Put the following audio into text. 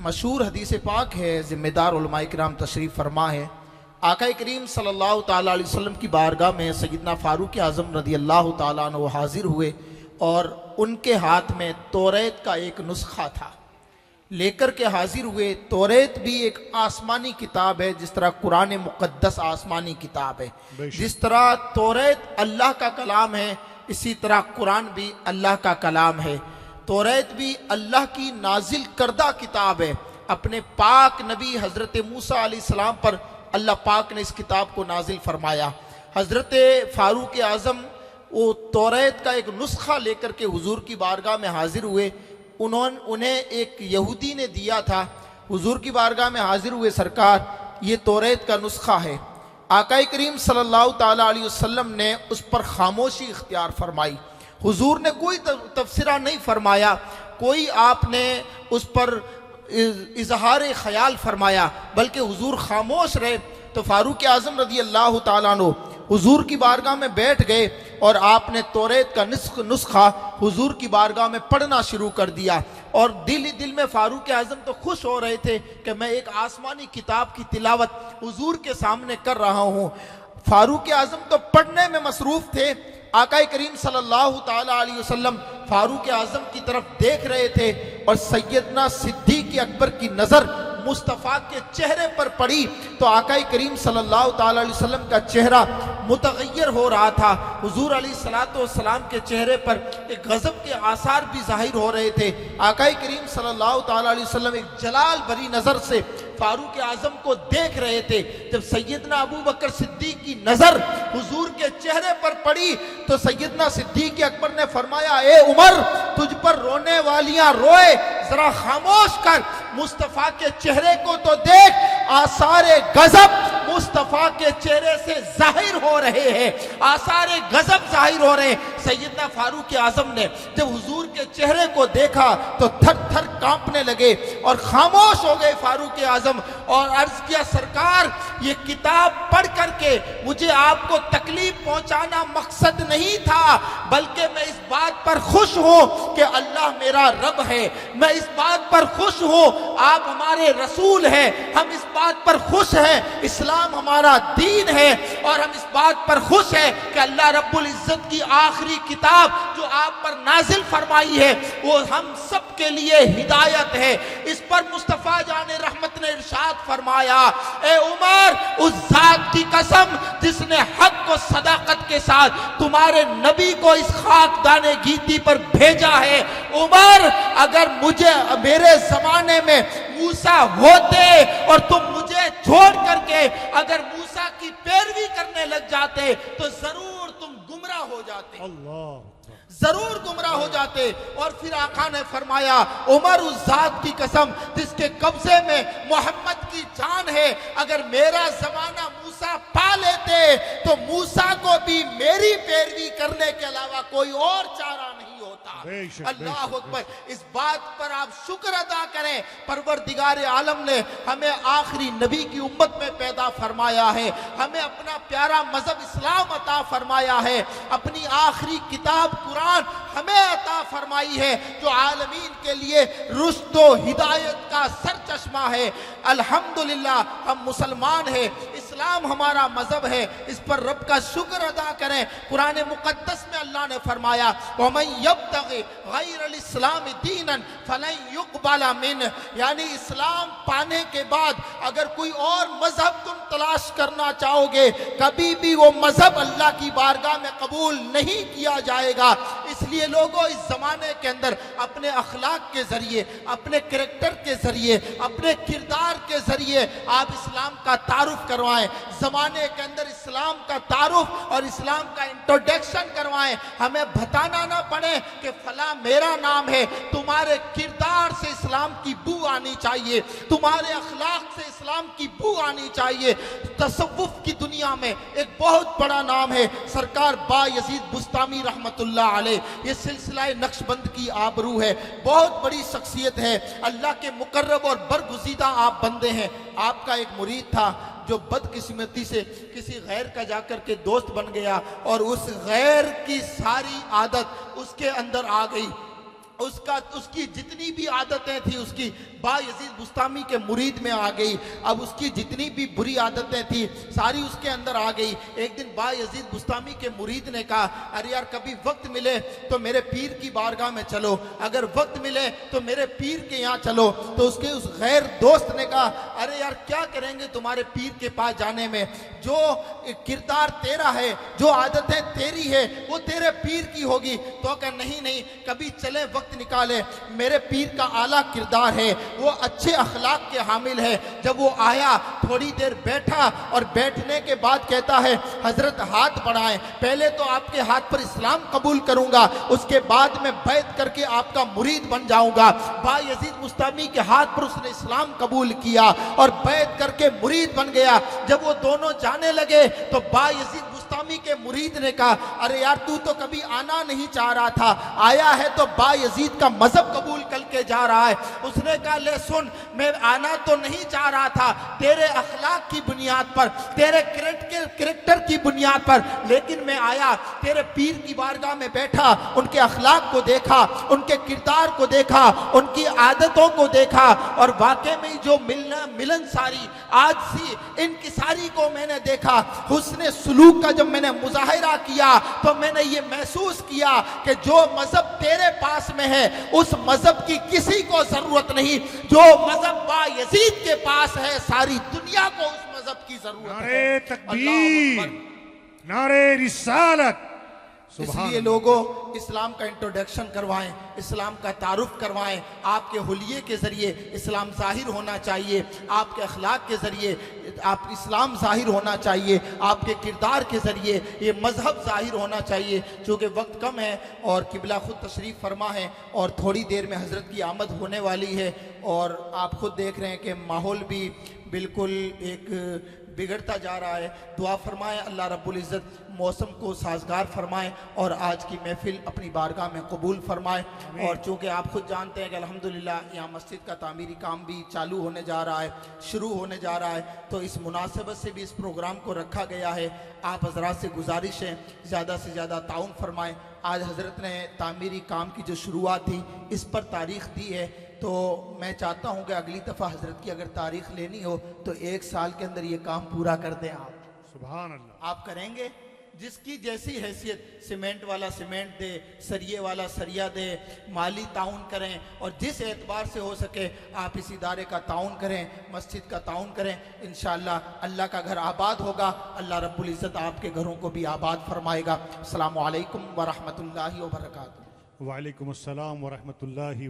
मशहूर हदीस पाक है, ज़िम्मेदार उलमाए किराम तशरीफ़ फरमा है। आका करीम सल्लल्लाहु ताला अलैहि वसल्लम की बारगाह में सैयदना फ़ारूक आज़म रज़ी अल्लाह ताला अन्हु हाजिर हुए और उनके हाथ में तौरेत का एक नुस्खा था, लेकर के हाजिर हुए। तौरेत भी एक आसमानी किताब है, जिस तरह कुरान मुक़द्दस आसमानी किताब है। जिस तरह तौरेत अल्लाह का कलाम है, इसी तरह कुरान भी अल्लाह का कलाम है। तौरेत भी अल्लाह की नाजिल करदा किताब है। अपने पाक नबी हज़रत मूसा अलैहिस्सलाम पर अल्लाह पाक ने इस किताब को नाजिल फरमाया। हज़रत फ़ारूक आज़म वो तौरेत का एक नुस्खा लेकर के हुजूर की बारगाह में हाजिर हुए। उन्हें एक यहूदी ने दिया था। हुजूर की बारगाह में हाजिर हुए, सरकार ये तौरेत का नुस्खा है। आका करीम सल्लल्लाहु ताला अलैहि वसल्लम ने उस पर खामोशी इख्तियार फरमाई। हुजूर ने कोई तफसीरा नहीं फरमाया, कोई आपने उस पर इजहार ख्याल फरमाया, बल्कि हुजूर खामोश रहे। तो फारूक आज़म रज़ी अल्लाह ताला अन्हु हुजूर की बारगाह में बैठ गए और आपने तौरेत का नुस्खा हुजूर की बारगाह में पढ़ना शुरू कर दिया। और दिल ही दिल में फारूक आज़म तो खुश हो रहे थे कि मैं एक आसमानी किताब की तिलावत हुजूर के सामने कर रहा हूँ। फारूक आज़म तो पढ़ने में मसरूफ़ थे। आका करीम सल्लल्लाहु ताला अलैहि वसल्लम फारूक आज़म की तरफ देख रहे थे और सैयदना सिद्दीक़ अकबर की नज़र मुस्तफ़ा के चेहरे पर पड़ी तो आका करीम सल्लल्लाहु ताला अलैहि वसल्लम का चेहरा मुतगय्यर हो रहा था। हुजूर अलैहिस्सलातु वस्सलाम के चेहरे पर एक गज़ब के आसार भी जाहिर हो रहे थे। आका करीम सल्लल्लाहु ताला अलैहि वसल्लम एक जलाल भरी नज़र से फारूक आज़म को देख रहे थे। जब सैयदना अबू बकर सिद्दीक़ की नज़र हुजूर के चेहरे पर पड़ी तो सैयदना सिद्दीक़ अकबर ने फरमाया, ए उमर, तुझ पर रोने वालियां रोए, जरा खामोश कर, मुस्तफ़ा के चेहरे को तो देख। आसारे गजब मुस्तफ़ा के चेहरे से जाहिर हो रहे हैं, आसारे गजब जाहिर हो रहे हैं। सैयदना फारूक आज़म ने जब हुजूर के चेहरे को देखा तो थर थर कांपने लगे और खामोश हो गए फारूक आज़म और अर्ज किया, सरकार ये किताब पढ़ करके मुझे आपको तकलीफ पहुंचाना मकसद नहीं था, बल्कि मैं इस बात पर खुश हूं कि अल्लाह मेरा रब है। मैं इस बात पर खुश हूं आप हमारे रसूल हैं। हम इस बात पर खुश हैं इस्लाम हमारा दीन है। और हम इस बात पर खुश हैं कि अल्लाह रब्बुल इज्जत की आखिरी किताब जो आप पर नाजिल फरमाई है वो हम सब के लिए हिदायत है। इस पर मुस्तफ़ा जाने रहमत ने इरशाद फरमाया, ए उमर, उस जात की कसम जिसने हक को सदाकत के साथ तुम्हारे नबी को इस खाकदाने गीती पर भेजा है, उमर, अगर मुझे मेरे जमाने में मूसा होते और तुम मुझे छोड़ करके अगर मूसा की पैरवी करने लग जाते तो जरूर तुम गुमराह हो जाते, जरूर गुमराह हो जाते। और फिर आका ने फरमाया, उमर, उस जात की कसम जिसके कब्जे में मोहम्मद की जान है, अगर मेरा जमाना मूसा पा लेते तो मूसा को भी मेरी पैरवी करने के अलावा कोई और चारा नहीं होता। अल्लाह अकबर। इस बात पर आप शुक्र अदा करें, परवरदिगार आलम ने हमें आखिरी नबी की उम्मत में पैदा फरमाया है, हमें अपना प्यारा मजहब इस्लाम अता फरमाया है, अपनी आखिरी किताब कुरान हमें अता फरमाई है जो आलमीन के लिए रुश्द व हिदायत का सरचश्मा है। अल्हम्दुलिल्लाह हम मुसलमान हैं, इस्लाम हमारा मजहब है, इस पर रब का शुक्र अदा करें। कुरान मुक़द्दस में अल्लाह ने फरमाया, वमन यब्तगी गैरल इस्लाम दीनन फलन युक़बल मिन, यानी इस्लाम पाने के बाद अगर कोई और मजहब तुम तलाश करना चाहोगे, कभी भी वो मजहब अल्लाह की बारगाह में कबूल नहीं किया जाएगा। इसलिए लोगों, इस जमाने के अंदर अपने अखलाक के जरिए, अपने कैरेक्टर के जरिए, अपने किरदार के जरिए आप इस्लाम का तारुफ करवाएं। जमाने के अंदर इस्लाम का तारुफ और इस्लाम का इंट्रोडक्शन करवाएं। हमें बताना ना पड़े कि फला मेरा नाम है। तुम्हारे किरदार से इस्लाम की बू आनी चाहिए, तुम्हारे अखलाक से इस्लाम की बू आनी चाहिए। तसव्वुफ की दुनिया में एक बहुत बड़ा नाम है सरकार बायजीद बुस्तामी रहमतुल्लाह अलैह। ये सिलसिला नक्शबंद की आबरू है, बहुत बड़ी शख्सियत है, अल्लाह के मुकर्रब और बरगुज़ीदा आप बंदे हैं। आपका एक मुरीद था जो बदकिस्मती से किसी गैर का जाकर के दोस्त बन गया और उस गैर की सारी आदत उसके अंदर आ गई उसकी जितनी भी आदतें थी उसकी बायजीद बुस्तामी के मुरीद में आ गई। अब उसकी जितनी भी बुरी आदतें थी सारी उसके अंदर आ गई। एक दिन बायजीद बुस्तामी के मुरीद ने कहा, अरे यार कभी वक्त मिले तो मेरे पीर की बारगाह में चलो, अगर वक्त मिले तो मेरे पीर के यहाँ चलो। तो उसके उस गैर दोस्त ने कहा, अरे यार क्या करेंगे तुम्हारे पीर के पास जाने में, जो किरदार तेरा है, जो आदतें तेरी है वो तेरे पीर की होगी। तो कहा नहीं नहीं, कभी चले वक्त निकाले, मेरे पीर का आला किरदार है, वो अच्छे अखलाक के हामिल है। जब वो आया थोड़ी देर बैठा और बैठने के बाद कहता है, हजरत हाथ बढ़ाएं, पहले तो आपके हाथ पर इस्लाम कबूल करूंगा, उसके बाद मैं बैत करके आपका मुरीद बन जाऊंगा। बायजीद बुस्तामी के हाथ पर उसने इस्लाम कबूल किया और बैत करके मुरीद बन गया। जब वो दोनों जाने लगे तो बायजीद बुस्तामी के मुरीद ने कहा, अरे यार तू तो कभी आना नहीं चाह रहा था, आया है तो बायजीद का मजहब कबूल करके जा रहा है। उसने कहा, ले सुन, मैं आना तो नहीं चाह रहा था तेरे अखलाक की बुनियाद पर, तेरे कैरेक्टर की बुनियाद पर, लेकिन मैं आया तेरे पीर की बारगाह में बैठा, उनके अखलाक को देखा, उनके किरदार को देखा, उनकी आदतों को देखा और वाकई में जो मिलनसारी आज सी इनकिसारी को मैंने देखा। हुस्न सुलूक का जब मैंने मुजाहिरा किया तो मैंने ये महसूस किया कि जो मजहब तेरे पास में है उस मजहब की किसी को जरूरत नहीं, जो मजहब बायजीद के पास है सारी दुनिया को उस मजहब की जरूरत है। नारे तकबीर, नारे रिसालत। इसलिए लोगों इस्लाम का इंट्रोडक्शन करवाएं, इस्लाम का तारुफ करवाएं। आपके हुलिये के जरिए इस्लाम जाहिर होना चाहिए, आपके अखलाक के जरिए आप इस्लाम जाहिर होना चाहिए, आपके किरदार के जरिए ये मजहब जाहिर होना चाहिए। चूँकि वक्त कम है और किबला खुद तशरीफ़ फरमा है और थोड़ी देर में हज़रत की आमद होने वाली है और आप खुद देख रहे हैं कि माहौल भी बिल्कुल एक बिगड़ता जा रहा है। दुआ फरमाएं अल्लाह रब्बुल इज़्ज़त मौसम को साजगार फरमाएं और आज की महफिल अपनी बारगाह में कबूल फरमाएं। और चूँकि आप खुद जानते हैं कि अल्हम्दुलिल्लाह यहाँ मस्जिद का तामीरी काम भी चालू होने जा रहा है, शुरू होने जा रहा है, तो इस मुनासिबत से भी इस प्रोग्राम को रखा गया है। आप हजरात से गुजारिश है ज़्यादा से ज़्यादा ताउन फरमाएँ। आज हज़रत ने तामीरी काम की जो शुरुआत थी इस पर तारीख़ दी है, तो मैं चाहता हूं कि अगली दफ़ा हज़रत की अगर तारीख़ लेनी हो तो 1 साल के अंदर ये काम पूरा कर दें आप। सुभान अल्लाह। आप करेंगे? जिसकी जैसी हैसियत, सीमेंट वाला सीमेंट दे, सरिये वाला सरिया दे, माली ताउन करें और जिस एतबार से हो सके आप इस इदारे का ताउन करें, मस्जिद का ताउन करें। इंशाअल्लाह अल्लाह का घर आबाद होगा, अल्लाह रब्बुल इज़्ज़त आपके घरों को भी आबाद फरमाएगा। अस्सलामु अलैकुम व रहमतुल्लाहि व बरकातुहू। वालेकुम अस्सलाम व रहमतुल्लाहि व